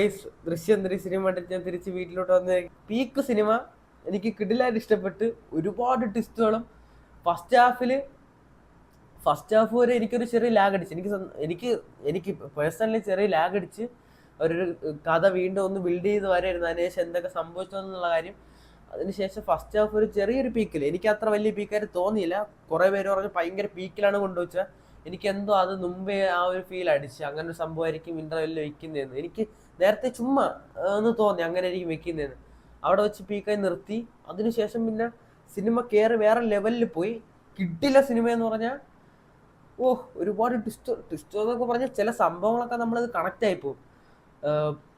Guys ദൃശ്യം 3 cinema കണ്ടിട്ട് ഞാൻ തിരിച്ച് വീട്ടിലോട്ട് വന്ന് പീക്ക് സിനിമ എനിക്ക് കിടിലായിട്ട് ഇഷ്ടപ്പെട്ട് ഒരുപാട് ട്വിസ്റ്റുകളും ഫസ്റ്റ് ഹാഫ് വരെ എനിക്കൊരു ചെറിയ ലാഗ് അടിച്ച് എനിക്ക് എനിക്ക് പേഴ്സണലി ചെറിയ ലാഗ് അടിച്ച് ഒരു കഥ വീണ്ടും ഒന്ന് ബിൽഡ് ചെയ്ത് വരായിരുന്നു. അതിനുശേഷം എന്തൊക്കെ സംഭവിച്ചതെന്നുള്ള കാര്യം അതിനുശേഷം ഫസ്റ്റ് ഹാഫ് ഒരു ചെറിയൊരു പീക്കിൽ എനിക്ക് അത്ര വലിയ പീക്കായിട്ട് തോന്നിയില്ല. കുറേ പേര് പറഞ്ഞ് ഭയങ്കര പീക്കിലാണ് കൊണ്ടുവച്ചാൽ എനിക്ക് എന്തോ അത് മുമ്പേ ആ ഒരു ഫീൽ അടിച്ച് അങ്ങനെ ഒരു സംഭവമായിരിക്കും ഇന്റർവെല്ലിൽ വെക്കുന്നതെന്ന് എനിക്ക് നേരത്തെ ചുമ്മാ ഒന്ന് തോന്നി അങ്ങനെ ആയിരിക്കും വെക്കുന്നതെന്ന്. അവിടെ വെച്ച് പീക്കായി നിർത്തി. അതിനുശേഷം പിന്നെ സിനിമ കയറി വേറെ ലെവലിൽ പോയി. കിട്ടില്ല സിനിമ എന്ന് പറഞ്ഞാൽ ഒരുപാട് ട്വിസ്റ്റ് എന്നൊക്കെ പറഞ്ഞാൽ ചില സംഭവങ്ങളൊക്കെ നമ്മളത് കണക്റ്റ് ആയിപ്പോവും.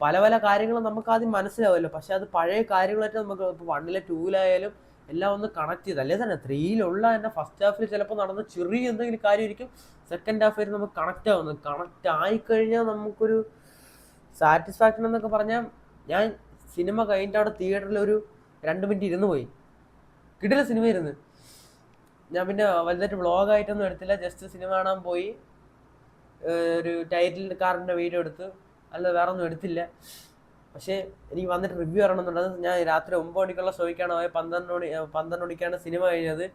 പല പല കാര്യങ്ങളും നമുക്ക് ആദ്യം മനസ്സിലാവുമല്ലോ, പക്ഷെ അത് പഴയ കാര്യങ്ങളായിട്ട് നമുക്ക് ഇപ്പോൾ 1-ലെ 2-ലായാലും എല്ലാം ഒന്ന് കണക്ട് ചെയ്ത് അല്ലേ തന്നെ 3-ലുള്ള തന്നെ ഫസ്റ്റ് ഹാഫിൽ ചിലപ്പോൾ നടന്ന ചെറിയ എന്തെങ്കിലും കാര്യമായിരിക്കും സെക്കൻഡ് ഹാഫ് വരെ നമുക്ക് കണക്ട് ആവുന്നത്. കണക്ട് ആയിക്കഴിഞ്ഞാൽ നമുക്കൊരു സാറ്റിസ്ഫാക്ഷൻ എന്നൊക്കെ പറഞ്ഞാൽ ഞാൻ സിനിമ കഴിഞ്ഞിട്ട് അവിടെ തിയേറ്ററിൽ ഒരു 2 മിനിറ്റ് ഇരുന്ന് പോയി. കിടില സിനിമ ഇരുന്ന് ഞാൻ പിന്നെ വലുതായിട്ട് വ്ളോഗായിട്ടൊന്നും എടുത്തില്ല, ജസ്റ്റ് സിനിമ കാണാൻ പോയി, ഒരു ടൈറ്റിൽ കാറിൻ്റെ വീഡിയോ എടുത്ത്, അല്ല വേറെ ഒന്നും എടുത്തില്ല. പക്ഷേ എനിക്ക് വന്നിട്ട് റിവ്യൂ പറയണമെന്നുള്ളത് ഞാൻ രാത്രി 9 മണിക്കുള്ള ഷോയ്ക്കാണ് പോയത്. 12 മണിക്കാണ് സിനിമ കഴിഞ്ഞത്.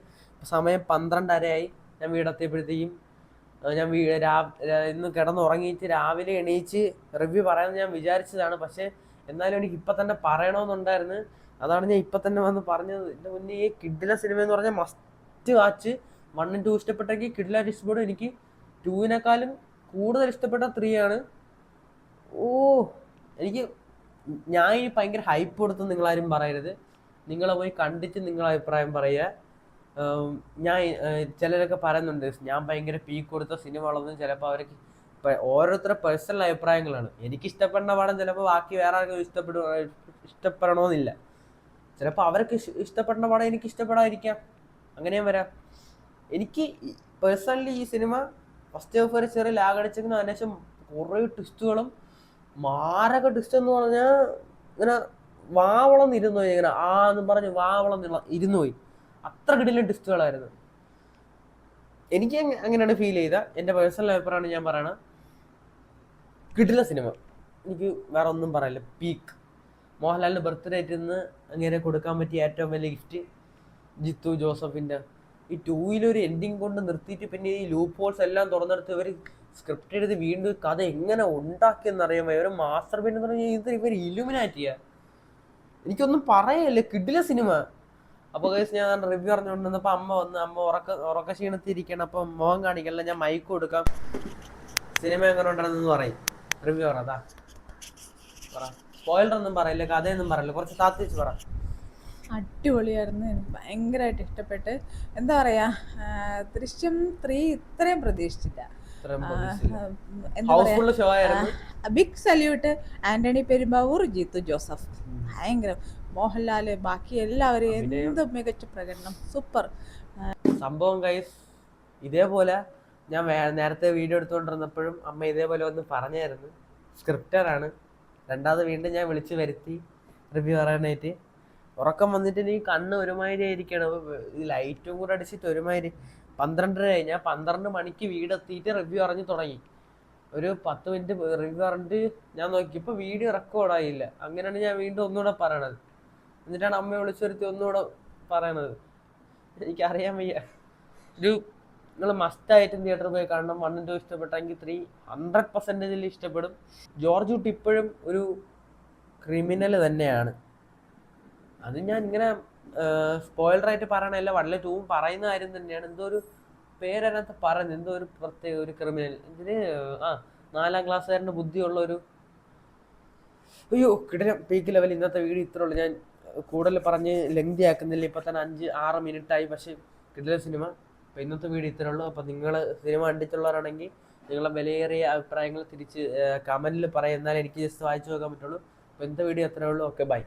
സമയം 12:30 ഞാൻ വീടെത്തിയപ്പോഴത്തേക്കും ഞാൻ ഇന്ന് കിടന്നുറങ്ങിയിട്ട് രാവിലെ എണീച്ച് റിവ്യൂ പറയാമെന്ന് ഞാൻ വിചാരിച്ചതാണ്. പക്ഷേ എന്നാലും എനിക്ക് ഇപ്പം തന്നെ പറയണമെന്നുണ്ടായിരുന്നു. അതാണ് ഞാൻ ഇപ്പം തന്നെ വന്ന് പറഞ്ഞത്. എൻ്റെ മുന്നേ ഈ കിഡില സിനിമ എന്ന് പറഞ്ഞാൽ മസ്റ്റ് വാച്ച്. 1 2 ഇഷ്ടപ്പെട്ടെങ്കിൽ കിഡിലായിട്ട് ഇഷ്ടപ്പെടും. എനിക്ക് 2-നേക്കാളും കൂടുതൽ ഇഷ്ടപ്പെട്ട 3 ആണ്. എനിക്ക് ഞാൻ ഈ ഭയങ്കര ഹൈപ്പ് കൊടുത്ത് നിങ്ങളാരും പറയരുത്. നിങ്ങളെ പോയി കണ്ടിട്ട് നിങ്ങളെ അഭിപ്രായം പറയുക. ഞാൻ ചിലരൊക്കെ പറയുന്നുണ്ട് ഞാൻ ഭയങ്കര പീക്ക് കൊടുത്ത സിനിമകളൊന്നും ചിലപ്പോൾ അവർക്ക് ഓരോരുത്തരുടെ പേഴ്സണൽ അഭിപ്രായങ്ങളാണ്. എനിക്ക് ഇഷ്ടപ്പെടുന്ന പടം ചിലപ്പോൾ ബാക്കി വേറെ ആർക്കും ഇഷ്ടപ്പെടണമെന്നില്ല. ചിലപ്പോൾ അവർക്ക് ഇഷ്ടപ്പെടുന്ന പടം എനിക്ക് ഇഷ്ടപ്പെടാതിരിക്കാം, അങ്ങനെയും വരാം. എനിക്ക് പേഴ്സണലി ഈ സിനിമ ഫസ്റ്റ് ഹാഫ് വരെ ചെറിയ ലാഗ് അടിച്ചെങ്കിലും അതിനുശേഷം കുറേ ട്വിസ്റ്റുകളും മാരക ട്വിസ്റ്റ് എന്ന് പറഞ്ഞാൽ ഇങ്ങനെ വാവളം ഇരുന്നു പോയി. ഇങ്ങനെ എന്ന് പറഞ്ഞ് വാവളം ഇരുന്നു പോയി. അത്ര കിടിലൻ ട്വിസ്റ്റുകളായിരുന്നു. എനിക്ക് അങ്ങനെയാണ് ഫീൽ ചെയ്ത. എൻ്റെ പേഴ്സണൽ അഭിപ്രായമാണ് ഞാൻ പറയണത്. കിടില സിനിമ, എനിക്ക് വേറെ ഒന്നും പറയില്ല. പീക്ക്. മോഹൻലാലിൻ്റെ ബർത്ത്ഡേ ആയിട്ട് ഇന്ന് അങ്ങനെ കൊടുക്കാൻ പറ്റിയ ഏറ്റവും വലിയ ഗിഫ്റ്റ് ജിത്തു ജോസഫിൻ്റെ. ഈ 2-ലൊരു എൻഡിങ് കൊണ്ട് നിർത്തിയിട്ട് പിന്നെ ഈ ലൂപ്പ് ഹോൾസ് എല്ലാം തുറന്നെടുത്ത് ഇവർ സ്ക്രിപ്റ്റ് എഴുതി വീണ്ടും കഥ എങ്ങനെ ഉണ്ടാക്കിയെന്നറിയാമോ. ഇവർ മാസ്റ്റർ പീസ് എന്ന് പറഞ്ഞാൽ ഇവർ ഇലുമിനാറ്റിയാ. എനിക്കൊന്നും പറയല്ലേ, കിടില സിനിമ. അപ്പോൾ കേസ് ഞാൻ റിവ്യൂ പറഞ്ഞുകൊണ്ടിരുന്നപ്പോൾ അമ്മ ഉറക്ക ക്ഷീണത്തിരിക്കണം. അപ്പം മുഖം കാണിക്കല്ല, ഞാൻ മൈക്ക് കൊടുക്കാം, സിനിമ എങ്ങനെ ഉണ്ടെന്ന് പറയും. റിവ്യൂ പറ, അതാ പറ. സ്പോയിലർ ഒന്നും പറയില്ല, കഥയൊന്നും പറയില്ല, കുറച്ച് താത്തിച്ച് പറ. അടിപൊളിയായിരുന്നു, എനിക്ക് ഭയങ്കരമായിട്ട് ഇഷ്ടപ്പെട്ട്. എന്താ പറയാ, ദൃശ്യം 3 ഇത്രയും പ്രതീക്ഷിച്ചില്ല. എന്താ പറയാ, ബിഗ് സല്യൂട്ട് ആന്റണി പെരുമ്പാവൂർ, ജിത്തു ജോസഫ്, ഭയങ്കര. മോഹൻലാല്, ബാക്കി എല്ലാവരും എന്ത് മികച്ച പ്രകടനം, സൂപ്പർ സംഭവം ഗൈസ്. ഇതേപോലെ ഞാൻ നേരത്തെ വീഡിയോ എടുത്തുകൊണ്ടിരുന്നപ്പോഴും അമ്മ ഇതേപോലെ ഒന്ന് പറഞ്ഞായിരുന്നു. സ്ക്രിപ്റ്ററാണ്. രണ്ടാമത് വീണ്ടും ഞാൻ വിളിച്ചു വരുത്തി റിവ്യൂ പറയാനായിട്ട്. ഉറക്കം വന്നിട്ട് എനിക്ക് കണ്ണ് ഒരുമാതിരി ആയിരിക്കണം. ലൈറ്റും കൂടെ അടിച്ചിട്ട് ഒരുമാതിരി 12:30 ഞാൻ 12 മണിക്ക് വീടെത്തിയിട്ട് റിവ്യൂ അറിഞ്ഞു തുടങ്ങി. ഒരു 10 മിനിറ്റ് റിവ്യൂ അറിഞ്ഞിട്ട് ഞാൻ നോക്കിയപ്പോൾ വീഡിയോ റെക്കോർഡായില്ല. അങ്ങനെയാണ് ഞാൻ വീണ്ടും ഒന്നുകൂടെ പറയണത്. എന്നിട്ടാണ് അമ്മയെ വിളിച്ചു വരുത്തി ഒന്നുകൂടെ പറയണത്. എനിക്കറിയാൻ വയ്യ. നിങ്ങൾ മസ്റ്റായിട്ടും തിയേറ്ററിൽ പോയി കാണണം. 1 2 ഇഷ്ടപ്പെട്ടെങ്കിൽ 3 100% ഇഷ്ടപ്പെടും. ജോർജ് കുട്ടി ഇപ്പോഴും ഒരു ക്രിമിനൽ തന്നെയാണ്. അത് ഞാൻ ഇങ്ങനെ സ്പോയിലറായിട്ട് പറയണല്ല, 1 2 പറയുന്ന കാര്യം തന്നെയാണ്. എന്തോ ഒരു പേരതിനകത്ത് പറയുന്നത്, എന്തോ ഒരു പ്രത്യേക ഒരു ക്രിമിനൽ. ഇതിന് 4ാം ക്ലാസ്സുകാരൻ്റെ ബുദ്ധിയുള്ള ഒരു കിടന പീക്ക് ലെവൽ. ഇന്നത്തെ വീഡിയോ ഇത്രേ ഉള്ളൂ. ഞാൻ കൂടുതൽ പറഞ്ഞ് ലെങ്തി ആക്കുന്നില്ല. ഇപ്പം തന്നെ 5-6 മിനിറ്റായി. പക്ഷേ കിടില സിനിമ. അപ്പോൾ ഇന്നത്തെ വീഡിയോ ഇത്രേ ഉള്ളൂ. അപ്പോൾ നിങ്ങൾ സിനിമ കണ്ടിട്ടുള്ളവരാണെങ്കിൽ നിങ്ങളെ വിലയേറിയ അഭിപ്രായങ്ങൾ തിരിച്ച് കമൻറ്റിൽ പറയാം. എന്നാലും എനിക്ക് ജസ്റ്റ് വായിച്ചു നോക്കാൻ പറ്റുള്ളൂ. അപ്പോൾ ഇന്നത്തെ വീഡിയോ അത്രേ ഉള്ളൂ. Okay, by.